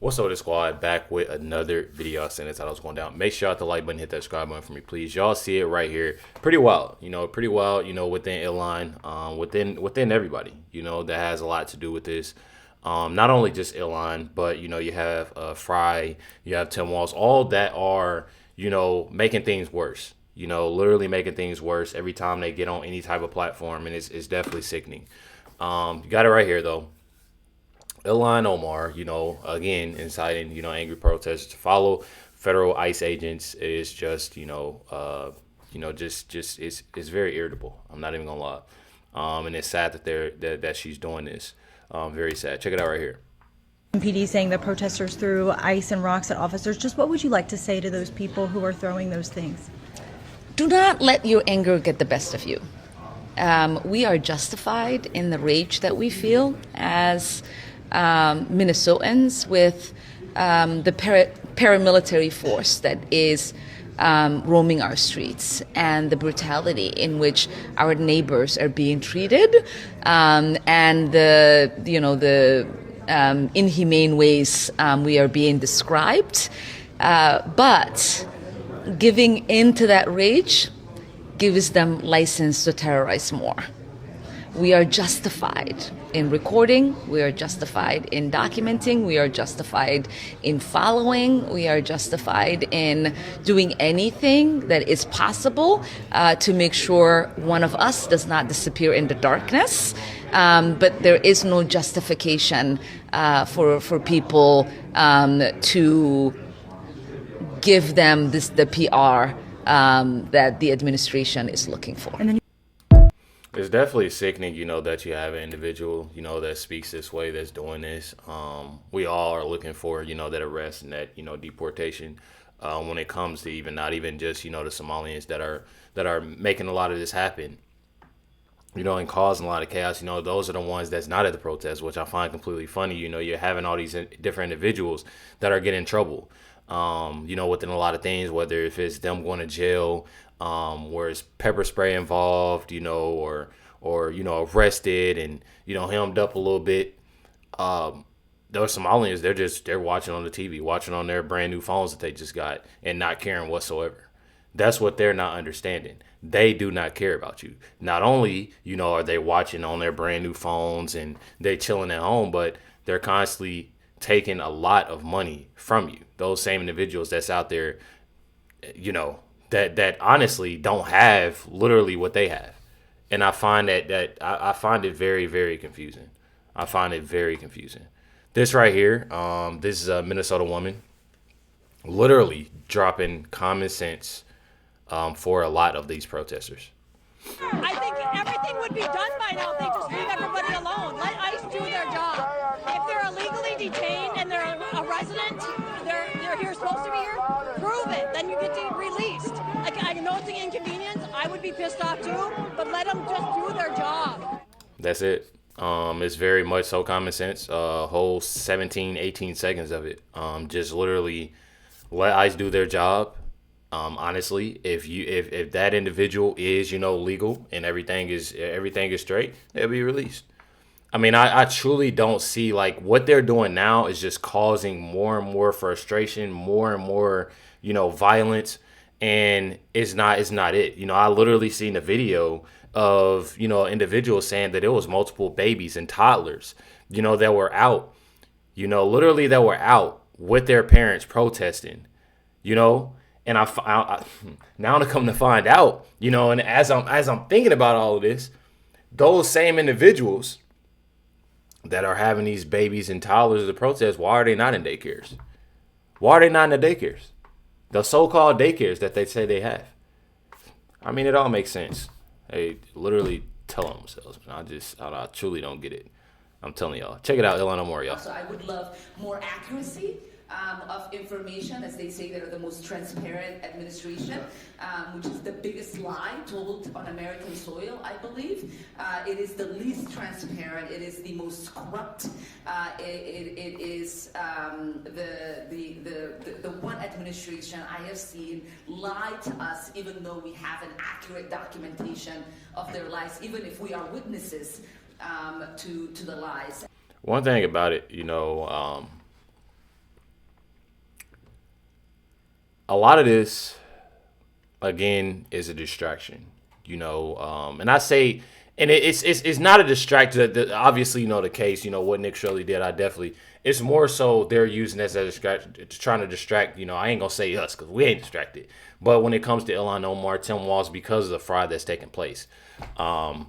What's up, the squad? Back with another video. I said that's how I was going down. Make sure you hit the like button, hit that subscribe button for me, please. Y'all see it right here. Pretty wild, pretty wild, within Ilhan, within everybody, that has a lot to do with this. Not only just Ilhan, but you have Fry, you have Tim Walz, all that are, making things worse. Literally making things worse every time they get on any type of platform, and it's definitely sickening. You got it right here though. Ilhan Omar, again, inciting, angry protesters to follow federal ICE agents is just, it's very irritable. I'm not even gonna lie. And it's sad that she's doing this. Very sad. Check it out right here. PD saying the protesters threw ice and rocks at officers. Just what would you like to say to those people who are throwing those things? Do not let your anger get the best of you. We are justified in the rage that we feel as Minnesotans with the paramilitary force that is roaming our streets and the brutality in which our neighbors are being treated, and the inhumane ways we are being described. But giving in to that rage gives them license to terrorize more. We are justified in recording, we are justified in documenting, we are justified in following, we are justified in doing anything that is possible to make sure one of us does not disappear in the darkness. But there is no justification for people to give them the PR that the administration is looking for. It's definitely sickening, that you have an individual, that speaks this way, that's doing this. We all are looking for, that arrest and that, deportation. When it comes to not even just, the Somalians that are making a lot of this happen, and causing a lot of chaos. Those are the ones that's not at the protest, which I find completely funny. You're having all these different individuals that are getting in trouble, within a lot of things, whether if it's them going to jail, where it's pepper spray involved, or arrested and, hemmed up a little bit. Those Somalians, they're watching on the TV, watching on their brand new phones that they just got and not caring whatsoever. That's what they're not understanding. They do not care about you. Not only, are they watching on their brand new phones and they chilling at home, but they're constantly taking a lot of money from you. Those same individuals that's out there, that honestly don't have literally what they have. And I find I find it very, very confusing. I find it very confusing. This right here, this is a Minnesota woman literally dropping common sense for a lot of these protesters. I think everything would be done by now if they just leave everybody alone. Let ICE do their job. If they're illegally detained and they're a resident, they're here supposed to be here, prove it. Then you get released. Like, I know it's an inconvenience. I would be pissed off too, but let them just do their job. That's it. It's very much so common sense. Whole 17, 18 seconds of it. Just literally let ICE do their job. Honestly, if that individual is, legal and everything is straight, they'll be released. I mean, I truly don't see, like, what they're doing now is just causing more and more frustration, more and more, violence. And it's not it. I literally seen a video of, individuals saying that it was multiple babies and toddlers, that were out, literally that were out with their parents protesting, And I now to come to find out, and as I'm thinking about all of this, those same individuals that are having these babies and toddlers at the protest, why are they not in daycares? Why are they not in the daycares? The so-called daycares that they say they have. I mean, it all makes sense. They literally tell on themselves. I truly don't get it. I'm telling y'all. Check it out, Ilhan Omar, y'all. So I would love more accuracy of information, as they say they're the most transparent administration, which is the biggest lie told on American soil, I believe. It is the least transparent. It is the most corrupt. It is the one administration I have seen lie to us, even though we have an accurate documentation of their lies, even if we are witnesses to the lies. One thing about it, a lot of this, again, is a distraction, and I say, and it's not a distraction. Obviously, the case, what Nick Shirley did, it's more so they're using this as a distraction, trying to distract, I ain't gonna say us because we ain't distracted, but when it comes to Ilhan Omar, Tim Walz, because of the fraud that's taking place, and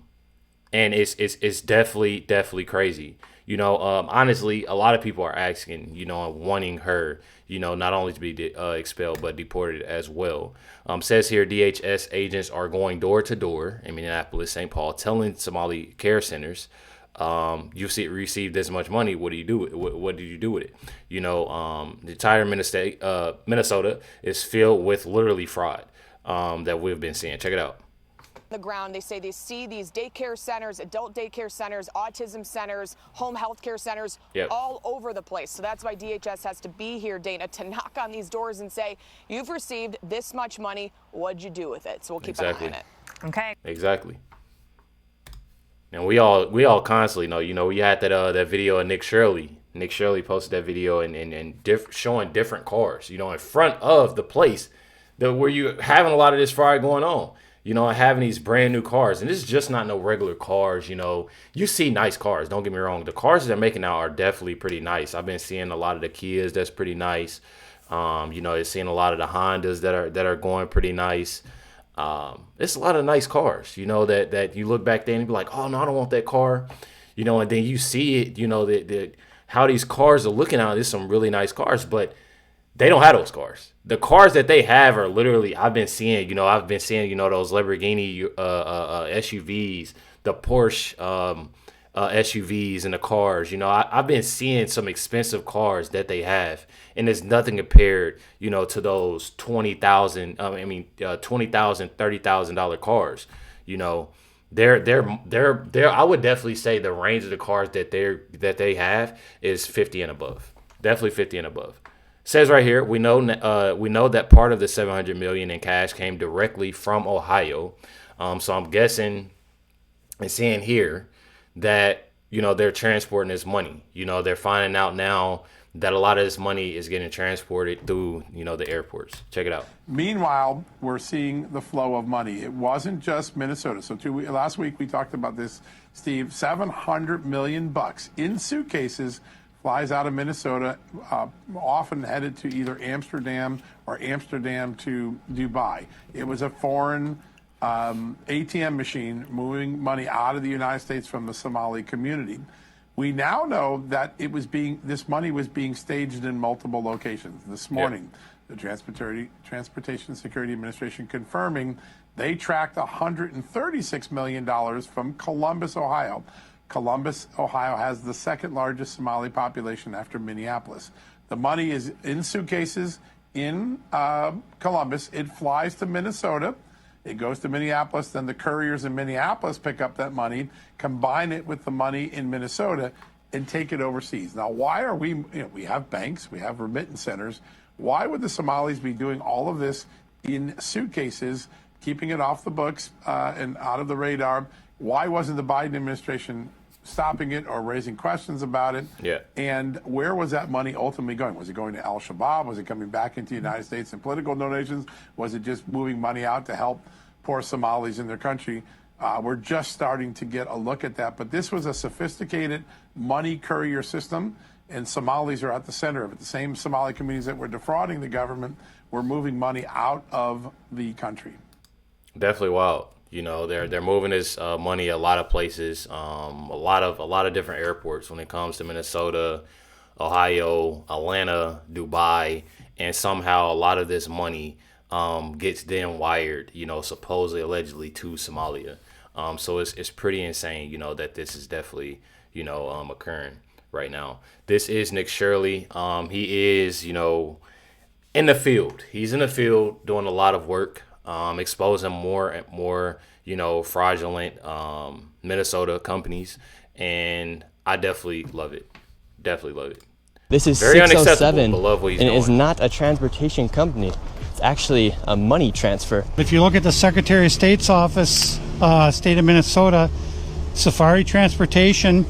it's definitely crazy. Honestly, a lot of people are asking, wanting her, not only to be expelled, but deported as well. Says here, DHS agents are going door to door in Minneapolis, St. Paul, telling Somali care centers, you received this much money. What do you do? What did you do with it? The entire Minnesota is filled with literally fraud that we've been seeing. Check it out. The ground, they say they see these daycare centers, adult daycare centers, autism centers, home health care centers, all over the place. So that's why DHS has to be here, Dana, to knock on these doors and say, you've received this much money, what'd you do with it? So we'll keep an eye on it. Okay. Exactly. And we all constantly know, we had that video of Nick Shirley. Nick Shirley posted that video and showing different cars, in front of the place where you having a lot of this fraud going on. Having these brand new cars, and this is just not no regular cars. You see nice cars. Don't get me wrong. The cars they're making now are definitely pretty nice. I've been seeing a lot of the Kias that's pretty nice. You're seeing a lot of the Hondas that are going pretty nice. It's a lot of nice cars. That you look back there and you be like, oh no, I don't want that car. And then you see it. How these cars are looking out. There's some really nice cars, but they don't have those cars. The cars that they have are literally, I've been seeing, those Lamborghini SUVs, the Porsche SUVs and the cars. I've been seeing some expensive cars that they have, and there's nothing compared, to those $20,000, $30,000 cars. They're I would definitely say the range of the cars that they have is 50 and above. Definitely 50 and above. Says right here, we know that part of the $700 million in cash came directly from Ohio. So I'm guessing and seeing here that, they're transporting this money. They're finding out now that a lot of this money is getting transported through, the airports. Check it out. Meanwhile, we're seeing the flow of money. It wasn't just Minnesota. So last week we talked about this, Steve, $700 million in suitcases flies out of Minnesota, often headed to either Amsterdam or Amsterdam to Dubai. It was a foreign ATM machine moving money out of the United States from the Somali community. We now know that this money was being staged in multiple locations. This morning, the Transportation Security Administration confirming they tracked $136 million from Columbus, Ohio. Columbus, Ohio has the second largest Somali population after Minneapolis. The money is in suitcases in Columbus. It flies to Minnesota. It goes to Minneapolis. Then the couriers in Minneapolis pick up that money, combine it with the money in Minnesota, and take it overseas. Now, why are we have banks, we have remittance centers. Why would the Somalis be doing all of this in suitcases, keeping it off the books and out of the radar? Why wasn't the Biden administration stopping it or raising questions about it? Yeah. And where was that money ultimately going? Was it going to Al-Shabaab? Was it coming back into the United States in political donations? Was it just moving money out to help poor Somalis in their country? We're just starting to get a look at that. But this was a sophisticated money courier system, and Somalis are at the center of it. The same Somali communities that were defrauding the government were moving money out of the country. Definitely wild. They're moving this money a lot of places, a lot of different airports when it comes to Minnesota, Ohio, Atlanta, Dubai, and somehow a lot of this money gets then wired, supposedly, allegedly to Somalia. So it's pretty insane, that this is definitely, occurring right now. This is Nick Shirley. He is, in the field. He's in the field doing a lot of work. Exposing more and more, fraudulent Minnesota companies, and I definitely love it. Definitely love it. This is very 607, but love what he's and doing. it is not a transportation company. It's actually a money transfer. If you look at the Secretary of State's office, state of Minnesota, Safari Transportation,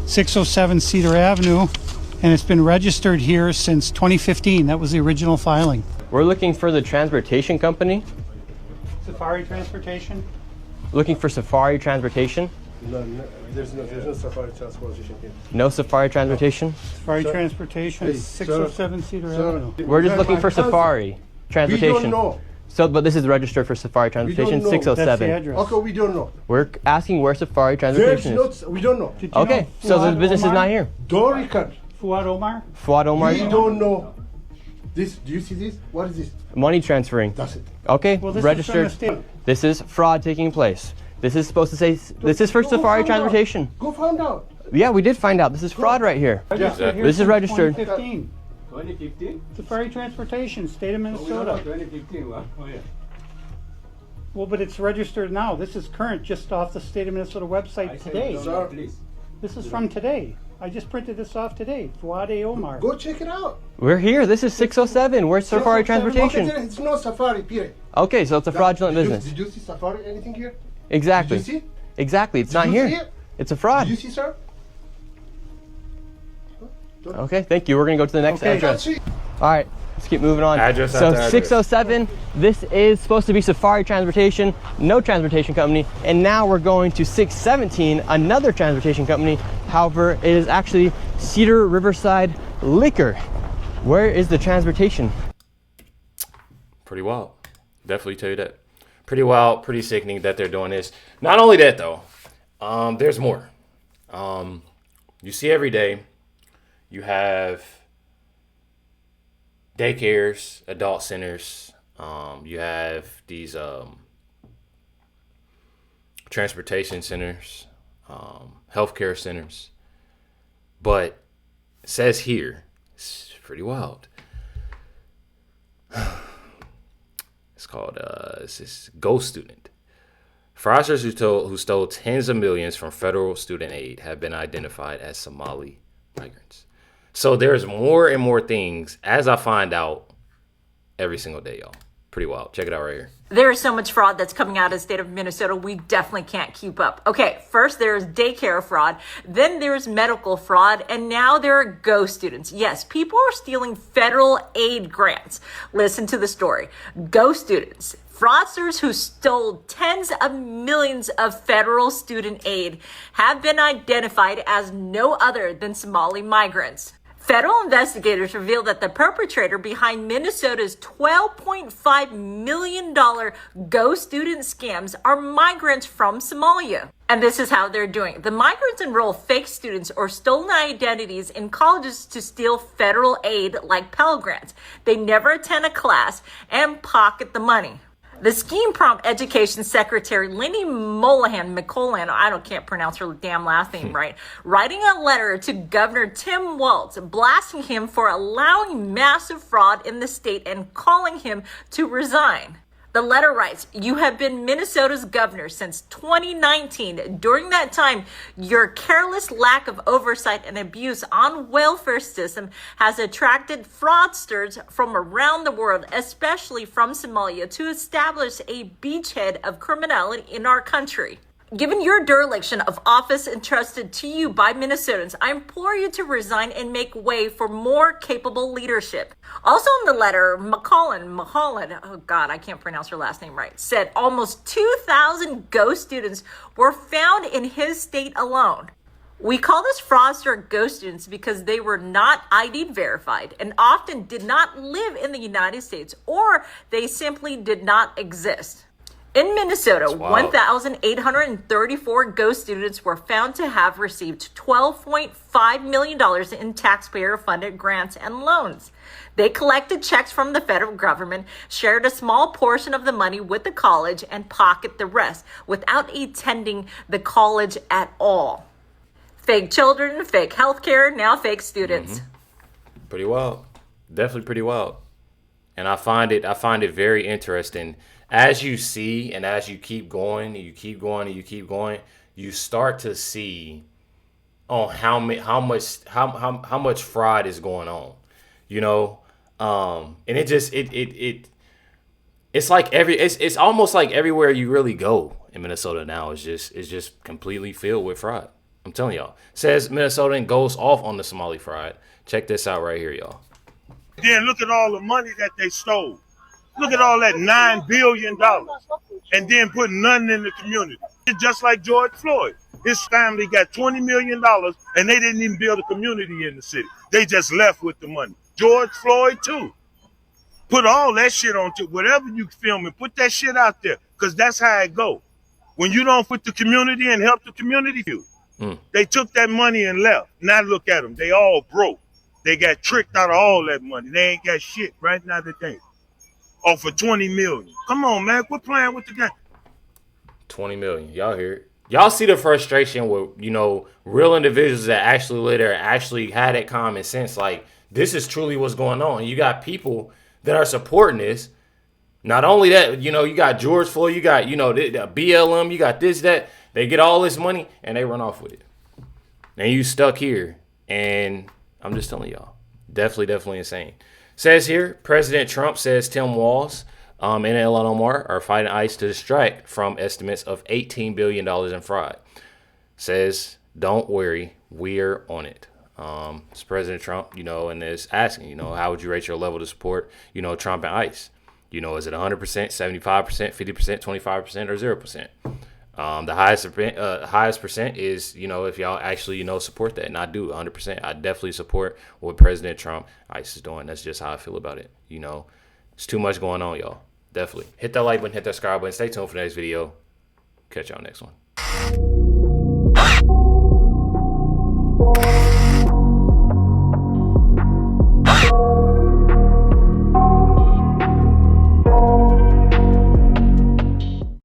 607 Cedar Avenue, and it's been registered here since 2015. That was the original filing. We're looking for the transportation company. Safari Transportation. Looking for Safari Transportation. No, there's no Safari Transportation here. No Safari Transportation. Safari Transportation, 607 Cedar Avenue. We're just looking for Safari Transportation. We don't know. So, but this is registered for Safari Transportation, know. 607. That's the address. Okay, we don't know. We're asking where Safari Transportation is. We don't know. Did you Okay, know so the Fuad business is Omar? not here. Don't record. Fuad Omar? Fuad Omar. We don't know. This, do you see this? What is this? Money transferring. That's it. Okay, Well, this registered. is from the state. This is fraud taking place. This is supposed to say, this is for Go Safari find out. Transportation. Go find out. Yeah, we did find out. This is fraud right here. Registered here This is since registered. 2015. 2015? Safari Transportation, state of Minnesota. 2015. Oh, yeah. Well, but it's registered now. This is current, just off the state of Minnesota website today. Sir. Please. This is from today. I just printed this off today. Fuad A. Omar. Go check it out. We're here. This is 607. Where's Safari Okay, Transportation? there is no Safari, period. Okay, so it's a fraudulent business. Did you see Safari anything here? Exactly. Did you see? Exactly. It's Did not you here. see it? It's a fraud. Did you see, sir? Okay, thank you. We're going to go to the next Okay. address. All right, let's keep moving on. Address so after address. 607, this is supposed to be Safari Transportation, no transportation company. And now we're going to 617, another transportation company. However, it is actually Cedar Riverside Liquor. Where is the transportation? Pretty wild. Definitely tell you that. Pretty wild, pretty sickening that they're doing this. Not only that though, there's more. You see every day, you have daycares, adult centers. You have these transportation centers, healthcare centers. But it says here, it's pretty wild. It's called it's this Ghost Student. Fraudsters who stole tens of millions from federal student aid have been identified as Somali migrants. So there's more and more things as I find out every single day, y'all. Pretty wild. Check it out right here. There is so much fraud that's coming out of the state of Minnesota. We definitely can't keep up. Okay, first there's daycare fraud, then there's medical fraud, and now there are ghost students. Yes, people are stealing federal aid grants. Listen to the story. Ghost students, fraudsters who stole tens of millions of federal student aid, have been identified as no other than Somali migrants. Federal investigators revealed that the perpetrator behind Minnesota's $12.5 million ghost student scams are migrants from Somalia. And this is how they're doing it. The migrants enroll fake students or stolen identities in colleges to steal federal aid like Pell Grants. They never attend a class and pocket the money. The scheme prompt Education Secretary Lindy McCollan, can't pronounce her damn last name right, writing a letter to Governor Tim Walz, blasting him for allowing massive fraud in the state and calling him to resign. The letter writes, "You have been Minnesota's governor since 2019. During that time, your careless lack of oversight and abuse on welfare system has attracted fraudsters from around the world, especially from Somalia, to establish a beachhead of criminality in our country. Given your dereliction of office entrusted to you by Minnesotans, I implore you to resign and make way for more capable leadership." Also in the letter, McCollan, I can't pronounce her last name right, said almost 2,000 ghost students were found in his state alone. We call this fraudster ghost students because they were not ID verified and often did not live in the United States, or they simply did not exist. In Minnesota, 1,834 ghost students were found to have received $12.5 million in taxpayer-funded grants and loans. They collected checks from the federal government, shared a small portion of the money with the college, and pocketed the rest without attending the college at all. Fake children, fake healthcare, now fake students. Pretty wild. Definitely pretty wild. And I find it very interesting. As you see and as you keep going, you start to see how much fraud is going on, and it's almost like everywhere you really go in Minnesota now is just completely filled with fraud. I'm telling y'all. Says Minnesotan goes off on the Somali fraud. Check this out right here, y'all. Then look at all the money that they stole. Look at all that $9 billion and then put nothing in the community. It's just like George Floyd. His family got $20 million and they didn't even build a community in the city. They just left with the money. George Floyd too. Put all that shit on to whatever you filming, put that shit out there, because that's how it go. When you don't put the community and help the community, they took that money and left. Now look at them. They all broke. They got tricked out of all that money. They ain't got shit right now that they off for 20 million. Come on, man. Quit playing with the game. 20 million. Y'all hear it? Y'all see the frustration with, you know, real individuals that actually live there, actually had that common sense. Like, this is truly what's going on. You got people that are supporting this. Not only that, you know, you got George Floyd, you got, you know, the BLM, you got this, that. They get all this money and they run off with it. And you stuck here. And I'm just telling y'all, definitely insane. Says here, President Trump says Tim Walz and Ilhan Omar are fighting ICE to distract from estimates of $18 billion in fraud. Says, don't worry, we're on it. It's President Trump, you know, and is asking, you know, how would you rate your level to support, you know, Trump and ICE? You know, is it 100%, 75%, 50%, 25%, or 0%? The highest percent is, you know, if y'all actually, you know, support that. And I do 100%. I definitely support what President Trump, ICE is doing. That's just how I feel about it. You know, it's too much going on, y'all. Definitely. Hit that like button, hit that subscribe button. Stay tuned for the next video. Catch y'all next one.